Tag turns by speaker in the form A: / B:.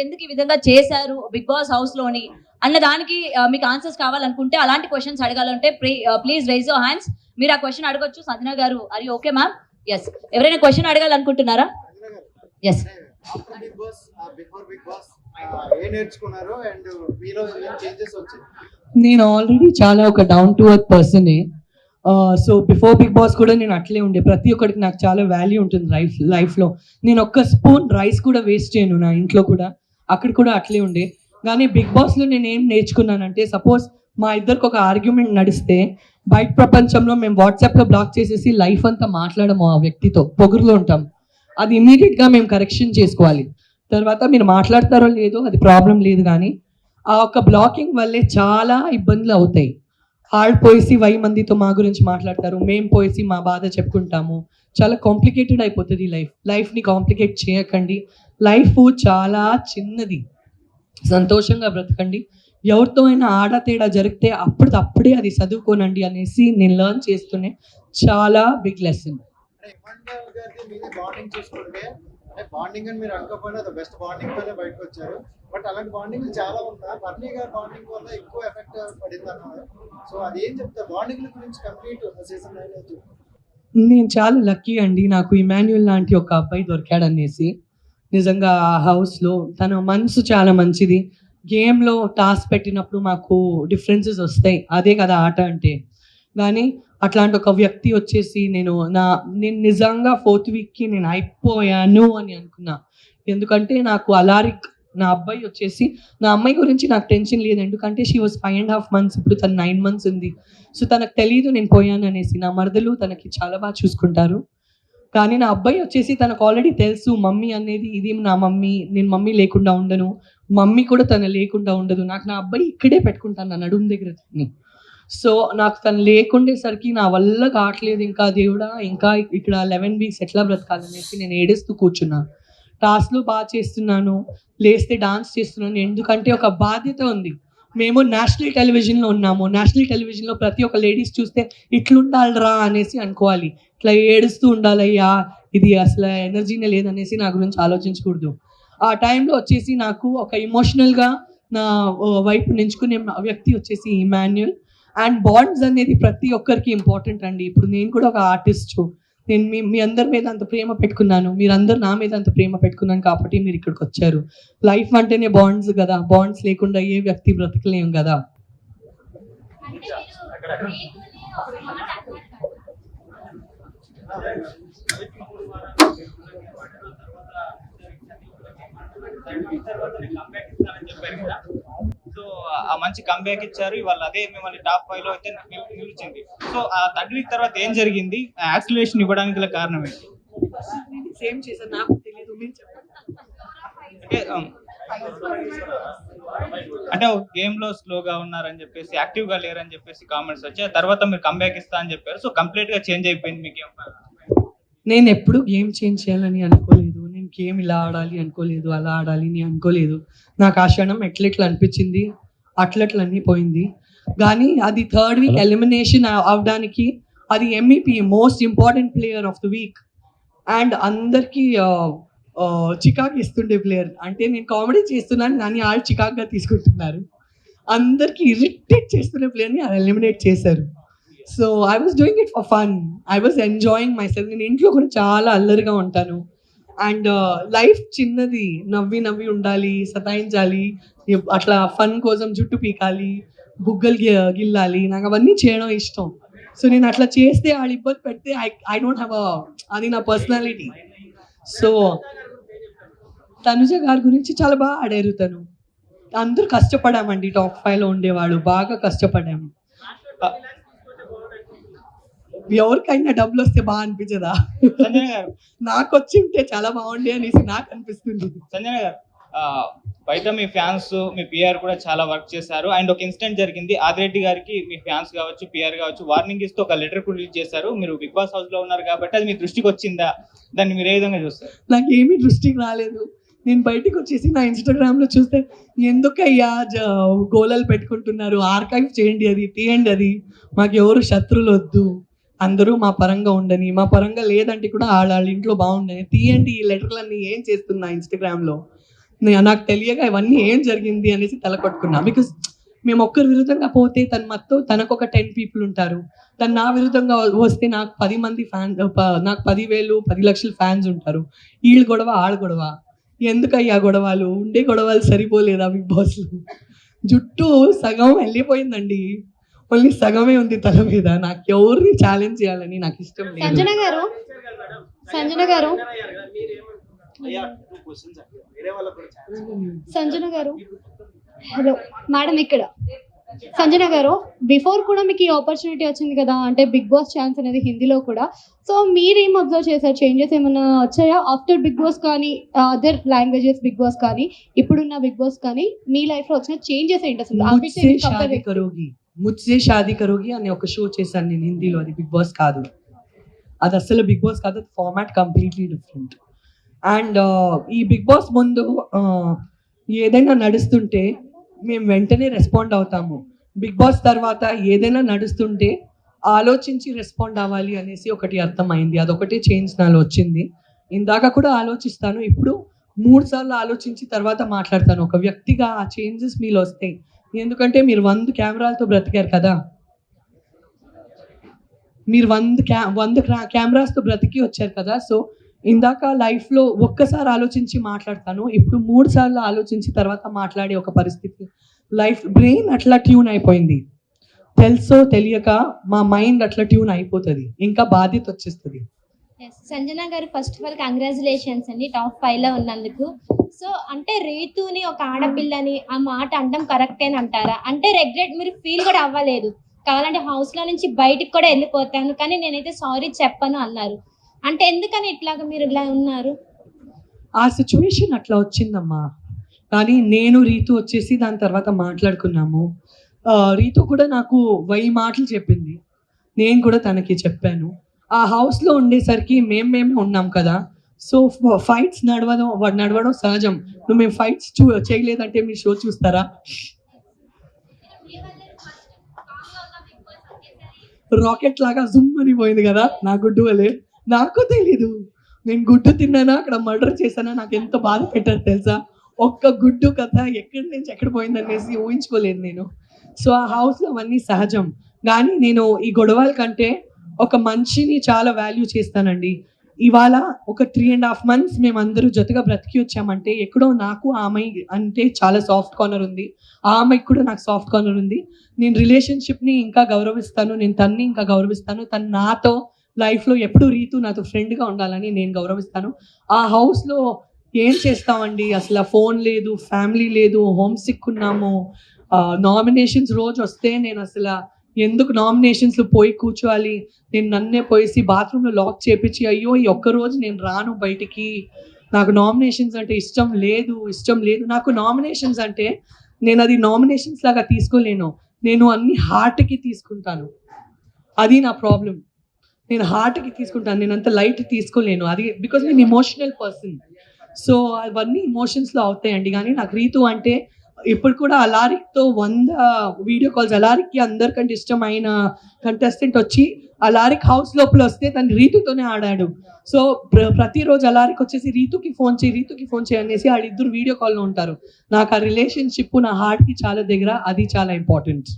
A: ఎందుకు ఈ విధంగా చేశారు బిగ్ బాస్ హౌస్ లోని అన్న దానికి మీకు ఆన్సర్స్ కావాలనుకుంటే, అలాంటి క్వశ్చన్స్ అడగాలంటే ప్లీజ్ రైజ్ యువర్ హ్యాండ్స్. మీరు ఆ క్వశ్చన్ అడగొచ్చు. సంజన గారు are you okay ma'am? Yes. ఎవరైనా క్వశ్చన్ అడగాలనుకుంటున్నారా? ఎస్.
B: నేను ఆల్రెడీ చాలా ఒక డౌన్ టు ఎర్త్ పర్సనే. సో బిఫోర్ బిగ్ బాస్ కూడా నేను అట్లే ఉండే. ప్రతి ఒక్కరికి నాకు చాలా వాల్యూ ఉంటుంది లైఫ్లో. నేను ఒక్క స్పూన్ రైస్ కూడా వేస్ట్ చేయను నా ఇంట్లో కూడా. అక్కడ కూడా అట్లే ఉండే. కానీ బిగ్ బాస్లో నేను ఏం నేర్చుకున్నానంటే, సపోజ్ మా ఇద్దరికి ఒక ఆర్గ్యుమెంట్ నడిస్తే బయట ప్రపంచంలో మేము వాట్సాప్లో బ్లాక్ చేసేసి లైఫ్ అంతా మాట్లాడము ఆ వ్యక్తితో, పొగురులో ఉంటాం. అది ఇమీడియట్గా మేము కరెక్షన్ చేసుకోవాలి. తర్వాత మీరు మాట్లాడతారో లేదో అది ప్రాబ్లం లేదు, కానీ ఆ ఒక బ్లాకింగ్ వల్లే చాలా ఇబ్బందులు అవుతాయి. వాళ్ళు పోయేసి 1000 మందితో మా గురించి మాట్లాడతారు, మేము పోయేసి మా బాధ చెప్పుకుంటాము. చాలా కాంప్లికేటెడ్ అయిపోతుంది లైఫ్ని కాంప్లికేట్ చేయకండి. లైఫ్ చాలా చిన్నది, సంతోషంగా బ్రతకండి. ఎవరితో అయినా ఆడ తేడా జరిగితే అప్పుడే అది చదువుకోనండి అనేసి నేను లెర్న్ చేస్తూనే చాలా బిగ్ లెసన్.
C: బాండింగ్ అని మీరు అనుకోకపోయినా బెస్ట్ బాండింగ్ తోనే బయటకు వచ్చారు. బట్ అలాంటి బాండింగ్ చాలా ఉందా? బర్నీ గారి బాండింగ్ వల్ల ఎక్కువ ఎఫెక్ట్ పడింది అన్నారు. సో అది ఏం చెప్తారు బాండింగ్ గురించి? కంప్లీట్ సీజన్ 9
B: నేను చాలా లక్కీ అండి, నాకు ఇమాన్యుల్ లాంటి ఒక అబ్బాయి దొరికాడనేసి. నిజంగా ఆ హౌస్లో తన మనసు చాలా మంచిది. గేమ్లో టాస్క్ పెట్టినప్పుడు మాకు డిఫరెన్సెస్ వస్తాయి, అదే కదా ఆట అంటే. కానీ అట్లాంటి ఒక వ్యక్తి వచ్చేసి నేను నిజంగా 4th వీక్కి నేను అయిపోయాను అని అనుకున్నా. ఎందుకంటే నాకు అలారిక్ నా అబ్బాయి వచ్చేసి, నా అమ్మాయి గురించి నాకు టెన్షన్ లేదు, ఎందుకంటే షీ వాజ్ 5.5 months, ఇప్పుడు తను 9 months ఉంది. సో తనకు తెలియదు నేను పోయాను అనేసి. నా మరదలు తనకి చాలా బాగా చూసుకుంటారు. కానీ నా అబ్బాయి వచ్చేసి తనకు ఆల్రెడీ తెలుసు, మమ్మీ అనేది ఇది నా మమ్మీ, నేను మమ్మీ లేకుండా ఉండను, మమ్మీ కూడా తను లేకుండా ఉండదు. నాకు నా అబ్బాయి ఇక్కడే పెట్టుకుంటాను నా నడుము దగ్గర తన్ని. సో నాకు తను లేకుండేసరికి నా వల్ల కావట్లేదు, ఇంకా దేవుడా ఇంకా ఇక్కడ 11 weeks ఎట్లా బ్రతకాలనేసి నేను ఏడుస్తూ కూర్చున్నా. టాస్క్లు బాగా చేస్తున్నాను, లేస్తే డాన్స్ చేస్తున్నాను, ఎందుకంటే ఒక బాధ్యత ఉంది. మేము నేషనల్ టెలివిజన్లో ఉన్నాము. నేషనల్ టెలివిజన్లో ప్రతి ఒక్క లేడీస్ చూస్తే ఇట్లుండాలిరా అనేసి అనుకోవాలి. ఇట్లా ఏడుస్తూ ఉండాలయ్యా, ఇది అసలు ఎనర్జీనే లేదనేసి నా గురించి ఆలోచించకూడదు. ఆ టైంలో వచ్చేసి నాకు ఒక ఎమోషనల్గా నా వైపు నించుకునే వ్యక్తి వచ్చేసి ఇమాన్యుల్. అండ్ బాండ్స్ అనేది ప్రతి ఒక్కరికి ఇంపార్టెంట్ అండి. ఇప్పుడు నేను కూడా ఒక ఆర్టిస్ట్, నేను మీ అందరి మీద అంత ప్రేమ పెట్టుకున్నాను, మీరందరూ నా మీద అంత ప్రేమ పెట్టుకున్నాను కాబట్టి మీరు ఇక్కడికి వచ్చారు. లైఫ్ అంటేనే బాండ్స్ కదా, బాండ్స్ లేకుండా ఏ వ్యక్తి బ్రతకలేం కదా.
D: సో ఆ మంచి కంబ్యాక్ ఇచ్చారు, ఇవాళ అదే మిమ్మల్ని టాప్ 5 లో అయితే నిలిచింది. సో ఆ 3rd week తర్వాత ఏం జరిగింది? యాక్సిలరేషన్ ఇవ్వడానికి గల కారణం ఏంటి?
B: సేమ్ చేశారు, నాకు తెలియదు, మీరు చెప్పండి.
D: అంటే గేమ్ లో స్లోగా ఉన్నారని చెప్పేసి, యాక్టివ్ గా లేరని చెప్పేసి కామెంట్స్ వచ్చాయి. తర్వాత మీరు కంబ్యాక్ ఇస్తా అని చెప్పారు. సో కంప్లీట్ గా చేంజ్ అయిపోయింది మీ గేమ్.
B: నేను ఎప్పుడు గేమ్ చేంజ్ చేయాలని అనుకోలేదు, నేను గేమ్ ఇలా ఆడాలి అనుకోలేదు, అలా ఆడాలి అని అనుకోలేదు. నాకు ఆ క్షణం ఎట్లెట్లా అనిపించింది అట్లట్లన్నీ పోయింది. కానీ అది 3rd week ఎలిమినేషన్ అవడానికి అది MEP most important player of the week. And అందరికీ చికాక్ ఇస్తుండే ప్లేయర్. అంటే నేను కామెడీ చేస్తున్నాను కానీ వాళ్ళు చికాక్గా తీసుకుంటున్నారు. అందరికీ ఇరిటేట్ చేస్తున్న ప్లేయర్ని ఎలిమినేట్ చేశారు. So I was doing it for fun, I was enjoying my self. నేను ఇంట్లో కూడా చాలా అల్లరిగా ఉంటాను. అండ్ లైఫ్ చిన్నది, నవ్వి ఉండాలి, సతాయించాలి, అట్లా ఫన్ కోసం జుట్టు పీకాలి, బుగ్గలు గిల్లాలి, నాకు అవన్నీ చేయడం ఇష్టం. సో నేను అట్లా చేస్తే వాళ్ళు ఇబ్బంది పెడితే ఐ డోంట్ హ్యావ్ అది నా పర్సనాలిటీ. సో తనుజ గారి గురించి చాలా బాగా ఆడారు. తను అందరూ కష్టపడామండి, టాప్ 5లో ఉండేవాళ్ళు బాగా కష్టపడాము. ఎవరికైనా డబ్బులు వస్తే బాగా అనిపించదా?
D: సంజన గారు,
B: నాకు వచ్చి ఉంటే చాలా బాగుండే అనేసి నాకు అనిపిస్తుంది.
D: సంజన గారు, బయట మీ ఫ్యాన్స్, మీ పిఆర్ కూడా చాలా వర్క్ చేశారు. అండ్ ఒక ఇన్సిడెంట్ జరిగింది, ఆదిరెడ్డి గారికి మీ ఫ్యాన్స్ కావచ్చు, పిఆర్ కావచ్చు వార్నింగ్ ఇస్తూ ఒక లెటర్ కూడా రిలీజ్ చేశారు. మీరు బిగ్ బాస్ హౌస్ లో ఉన్నారు కాబట్టి అది మీ దృష్టికి వచ్చిందా? దాన్ని మీరు ఏ విధంగా చూస్తారు?
B: నాకు ఏమీ దృష్టికి రాలేదు. నేను బయటకు వచ్చేసి నా ఇన్స్టాగ్రామ్లో చూస్తే ఎందుకయ్యా గోళాలు పెట్టుకుంటున్నారు, ఆర్కైవ్ చేయండి, అది తీయండి, అది మాకు ఎవరు శత్రువులు వద్దు, అందరూ మా పరంగా ఉండని, మా పరంగా లేదంటే కూడా వాళ్ళ ఇంట్లో బాగుండని తీయండి ఈ లెటర్లన్నీ ఏం చేస్తున్నా ఇన్స్టాగ్రామ్లో. నాకు తెలియక ఇవన్నీ ఏం జరిగింది అనేసి తల కొట్టుకున్నా. బికాస్ మేము ఒక్కరి విరుద్ధంగా పోతే తన మొత్తం తనకు ఒక 10 పీపుల్ ఉంటారు. తను నా విరుద్ధంగా వస్తే నాకు 10 మంది ఫ్యాన్స్, నాకు 10,000 10 లక్షల ఫ్యాన్స్ ఉంటారు. వీళ్ళు గొడవ ఆళ్ళ గొడవ, ఎందుకయ్యా గొడవలు? ఉండే గొడవలు సరిపోలేదా బిగ్ బాస్లో? జుట్టు సగం వెళ్ళిపోయిందండి, ఓన్లీ సగమే ఉంది తల మీద. నాకు ఎవరిని ఛాలెంజ్ చేయాలని నాకు ఇష్టం లేదు.
E: సంజన గారు హలో మేడం, ఇక్కడ సంజన గారు, బిఫోర్ కూడా మీకు ఈ ఆపర్చునిటీ వచ్చింది కదా, అంటే బిగ్ బాస్ ఛాన్స్ అనేది హిందీలో కూడా. సో మీరేం అబ్జర్వ్ చేశారు? చేంజెస్ ఏమైనా వచ్చాయా ఆఫ్టర్ బిగ్ బాస్ కానీ, అదర్ లాంగ్వేజెస్ బిగ్ బాస్ కానీ, ఇప్పుడున్న బిగ్ బాస్ కానీ, మీ లైఫ్ లో వచ్చిన చేంజెస్ ఏంటి అసలు?
B: ముజ్సే షాదీ కరోగి అనే ఒక షో చేశాను నేను హిందీలో. అది బిగ్ బాస్ కాదు, అది అసలు బిగ్ బాస్ కాదు, ఫార్మాట్ కంప్లీట్లీ డిఫరెంట్. అండ్ ఈ బిగ్ బాస్ ముందు ఏదైనా నడుస్తుంటే మేము వెంటనే రెస్పాండ్ అవుతాము. బిగ్ బాస్ తర్వాత ఏదైనా నడుస్తుంటే ఆలోచించి రెస్పాండ్ అవ్వాలి అనేసి ఒకటి అర్థమైంది. అదొకటే చేంజ్ నాలో వచ్చింది. ఇందాక కూడా ఆలోచిస్తాను, ఇప్పుడు 3 సార్లు ఆలోచించి తర్వాత మాట్లాడతాను. ఒక వ్యక్తిగా ఆ చేంజెస్ మీలో వస్తాయి. ఎందుకంటే మీరు 100 కెమెరాలతో బ్రతికారు కదా, మీరు 100 కెమెరాస్తో బ్రతికి వచ్చారు కదా. సో ఇందాక లైఫ్లో ఒక్కసారి ఆలోచించి మాట్లాడతాను, ఇప్పుడు 3 సార్లు ఆలోచించి తర్వాత మాట్లాడే ఒక పరిస్థితి. బ్రెయిన్ అట్లా ట్యూన్ అయిపోయింది. తెలుసో తెలియక మా మైండ్ అట్లా ట్యూన్ అయిపోతుంది, ఇంకా బాధ్యత వచ్చేస్తుంది.
E: సంజన గారు, ఫస్ట్ ఆఫ్ ఆల్ కంగ్రాచులేషన్స్ అండి టాప్ 5లో ఉన్నందుకు. సో అంటే రీతుని ఒక ఆడపిల్లని ఆ మాట అనడం కరెక్టేని అంటారా? అంటే రెగ్రెట్ మీరు ఫీల్ కూడా అవ్వలేదు, కావాలంటే హౌస్లో నుంచి బయటికి కూడా వెళ్ళిపోతాను కానీ నేనైతే సారీ చెప్పను అన్నారు. అంటే ఎందుకని ఇట్లాగా మీరు ఇలా ఉన్నారు?
B: ఆ సిచ్యువేషన్ అట్లా వచ్చిందమ్మా. కానీ నేను రీతు వచ్చేసి దాని తర్వాత మాట్లాడుకున్నాము. రీతు కూడా నాకు 1000 మాటలు చెప్పింది, నేను కూడా తనకి చెప్పాను. ఆ హౌస్లో ఉండేసరికి మేమే ఉన్నాం కదా. సో ఫైట్స్ నడవడం సహజం. నువ్వు మేము ఫైట్స్ చేయలేదంటే మీ షో చూస్తారా? రాకెట్ లాగా జుమ్ అని పోయింది కదా నా గుడ్డు వలే. నాకు తెలీదు నేను గుడ్డు తిన్నానా, అక్కడ మర్డర్ చేశానా, నాకు ఎంత బాధ పెట్టారు తెలుసా? ఒక్క గుడ్డు కథ ఎక్కడి నుంచి ఎక్కడ పోయిందనేసి ఊహించుకోలేదు నేను. సో ఆ హౌస్లో అవన్నీ సహజం. కానీ నేను ఈ గొడవల కంటే ఒక మనిషిని చాలా వాల్యూ చేస్తానండి. ఇవాళ ఒక 3.5 months మేమందరూ జతగా బ్రతికి వచ్చామంటే ఎక్కడో నాకు ఆ అమ్మాయి అంటే చాలా సాఫ్ట్ కార్నర్ ఉంది, ఆ అమ్మాయికి కూడా నాకు సాఫ్ట్ కార్నర్ ఉంది. నేను రిలేషన్షిప్ని ఇంకా గౌరవిస్తాను, నేను తన్ని ఇంకా గౌరవిస్తాను. తను నాతో లైఫ్లో ఎప్పుడు రీతు నాతో ఫ్రెండ్గా ఉండాలని నేను గౌరవిస్తాను. ఆ హౌస్లో ఏం చేస్తామండి, అసలు ఫోన్ లేదు, ఫ్యామిలీ లేదు, హోమ్ సిక్ ఉన్నాము. నామినేషన్స్ రోజు వస్తే నేను అసలు ఎందుకు నామినేషన్స్లో పోయి కూర్చోవాలి, నేను నన్నే పోయేసి బాత్రూంలో లాక్ చేపించి అయ్యో ఈ ఒక్కరోజు నేను రాను బయటికి, నాకు నామినేషన్స్ అంటే ఇష్టం లేదు. నాకు నామినేషన్స్ అంటే నేను అది నామినేషన్స్ లాగా తీసుకోలేను, నేను అన్ని హార్ట్కి తీసుకుంటాను. అది నా ప్రాబ్లం, నేను హార్ట్కి తీసుకుంటాను, నేను అంత లైట్ తీసుకోలేను. అది బికాజ్ నేను ఇమోషనల్ పర్సన్. సో అవన్నీ ఇమోషన్స్లో అవుతాయండి. కానీ నాకు రీతు అంటే ఇప్పుడు కూడా అలారిక్తో 100 వీడియో కాల్స్, అలారిక్కి అందరికంటే ఇష్టమైన కంటెస్టెంట్ వచ్చి అలారిక్ హౌస్ లోపల వస్తే తను రీతుతోనే ఆడాడు. సో ప్రతిరోజు అలారిక్ వచ్చేసి రీతుకి ఫోన్ చేయి అనేసి వాళ్ళిద్దరు వీడియో కాల్లో ఉంటారు. నాకు ఆ రిలేషన్షిప్ నా హార్ట్కి చాలా దగ్గర, అది చాలా ఇంపార్టెంట్.